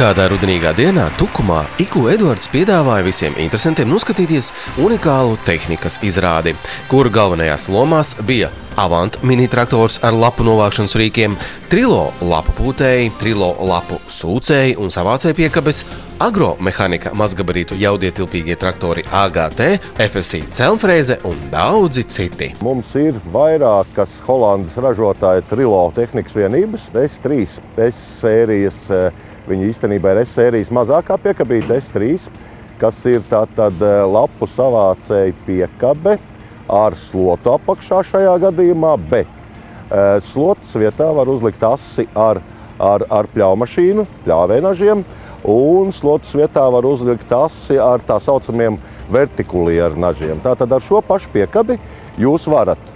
Kādā rudenīgā dienā Tukumā IKU Eduards piedāvāja visiem interesantiem noskatīties unikālu tehnikas izrādi, kura galvenajās lomās bija Avant mini traktors ar lapu novākšanas rīkiem, Trilo lapu pūtēji, Trilo lapu sūcēji un savācēju piekabes, Agromehānika mazgabarītu jaudietilpīgie traktori AGT, FSI celmfrēze un daudzi citi. Mums ir vairākas Holandas ražotāja Trilo tehnikas vienības, S3, S-sērijas. Viņa īstenībā ir S-sērijas mazākā piekabīte, S3, kas ir tātad lapu savācēja piekabe ar slotu apakšā šajā gadījumā, bet slotas vietā var uzlikt asi ar pļaumašīnu, pļāvēnažiem, un slotas vietā var uzlikt asi ar tā saucamiem vertikulieru nažiem. Tātad ar šo pašu piekabi jūs varat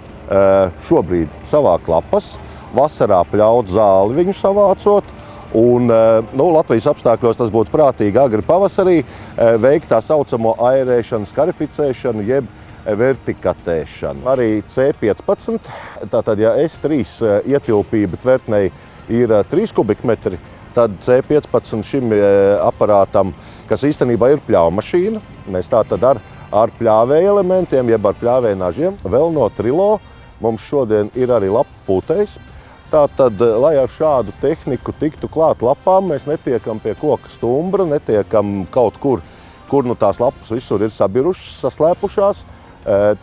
šobrīd savākt lapas, vasarā pļaut zāli viņu savācot, un Latvijas apstākļos tas būtu prātīgi agri pavasarī veikt tā saucamo aerēšanu, skarificēšanu, jeb vertikatēšanu. Arī C15, tātad ja S3 ietilpība tvertnei ir 3 kubikmetri, tad C15 šim aparātam, kas īstenībā ir pļaumašīna, mēs tātad ar pļāvēja elementiem, jeb ar pļāvēja nažiem, vēl no Trilo mums šodien ir arī lapu pūtējs. Tātad, lai ar šādu tehniku tiktu klāt lapām, mēs netiekam pie koka stumbra, netiekam kaut kur tās lapas visur ir sabirušas, saslēpušās.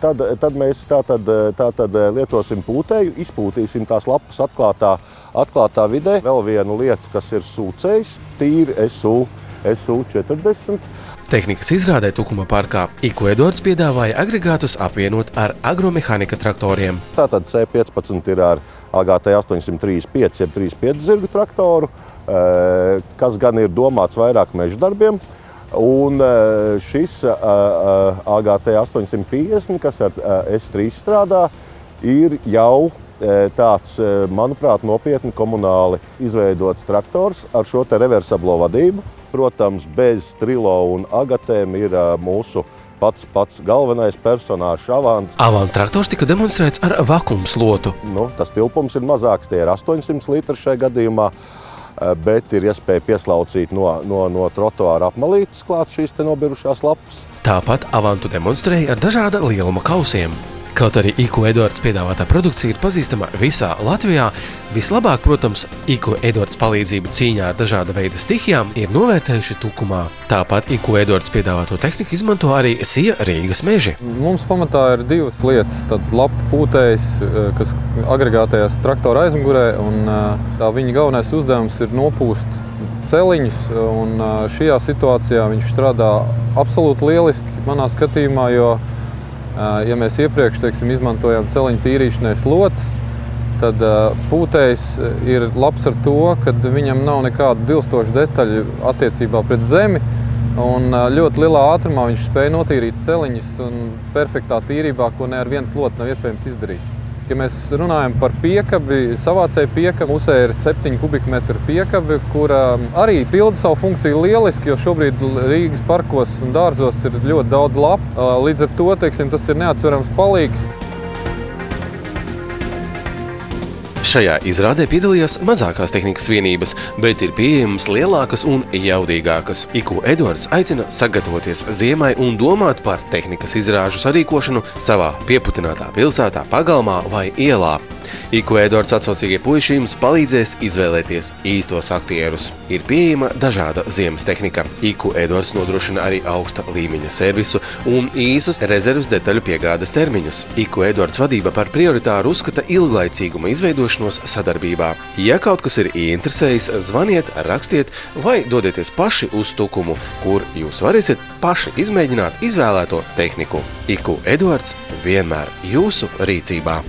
Tad mēs tātad lietosim pūtēju, izpūtīsim tās lapas atklātā vidē. Vēl vienu lietu, kas ir sūcējs, tīri SU40. Tehnikas izrādē Tukuma parkā IKU Eduards piedāvāja agregātus apvienot ar agromehānika traktoriem. Tātad C15 ir ar AGT 835, jeb 35 zirgu traktoru, kas gan ir domāts vairāk meža darbiem. Un šis AGT 850, kas ar S3 strādā, ir jau tāds, manuprāt, nopietni komunāli izveidots traktors ar šo te reversablo vadību. Protams, bez Trilo un Agatēm ir mūsu pats galvenais personāžs Avant. Avant traktors tika demonstrēts ar vakumslotu. Tas tilpums ir mazāks, tie ir 800 litri šajā gadījumā, bet ir iespēja pieslaucīt no trotuāra apmalītes klāt šīs te nobirušās lapas. Tāpat Avantu demonstrēja ar dažāda lieluma kausiem. Kaut arī IKU Eduards piedāvātā produkcija ir pazīstama visā Latvijā, vislabāk, protams, IKU Eduards palīdzību cīņā ar dažāda veida stihijām ir novērtējuši Tukumā. Tāpat IKU Eduards piedāvāto tehniku izmanto arī SIA Rīgas meži. Mums pamatā ir divas lietas. Tad lapu pūtējs, kas agregātajās traktora aizmugurē, un tā viņa galvenais uzdevums ir nopūst celiņus, un šajā situācijā viņš strādā absolūti lieliski manā skatījumā, jo ja mēs iepriekš, izmantojām celiņu tīrīšanai slotas, tad pūtējs ir labs ar to, ka viņam nav nekādu dilstošu detaļu attiecībā pret zemi, un ļoti lielā ātrumā viņš spēja notīrīt celiņus un perfektā tīrībā, ko ne ar vienu slotu nav iespējams izdarīt. Ja mēs runājam par piekabi, savācēju piekabi, musē ir 7 kubikmetru piekabi, kura arī pilda savu funkciju lieliski, jo šobrīd Rīgas parkos un dārzos ir ļoti daudz lapu. Līdz ar to, tas ir neatsverams palīgs. Šajā izrādē piedalījās mazākās tehnikas vienības, bet ir pieejamas lielākas un jaudīgākas. IKU Eduards aicina sagatavoties ziemai un domāt par tehnikas izrāžu sarīkošanu savā pieputinātā pilsētā, pagalmā vai ielā. IKU Eduards atsaucīgie puiši jums palīdzēs izvēlēties īstos aktierus. Ir pieejama dažāda ziemas tehnika. IKU Eduards nodrošina arī augsta līmeņa servisu un īsus rezerves detaļu piegādes termiņus. IKU Eduards vadība par prioritāru uzskata ilglaicīguma izveidošanos sadarbībā. Ja kaut kas ir ieinteresējis, zvaniet, rakstiet vai dodieties paši uz Tukumu, kur jūs varēsiet paši izmēģināt izvēlēto tehniku. IKU Eduards vienmēr jūsu rīcībā.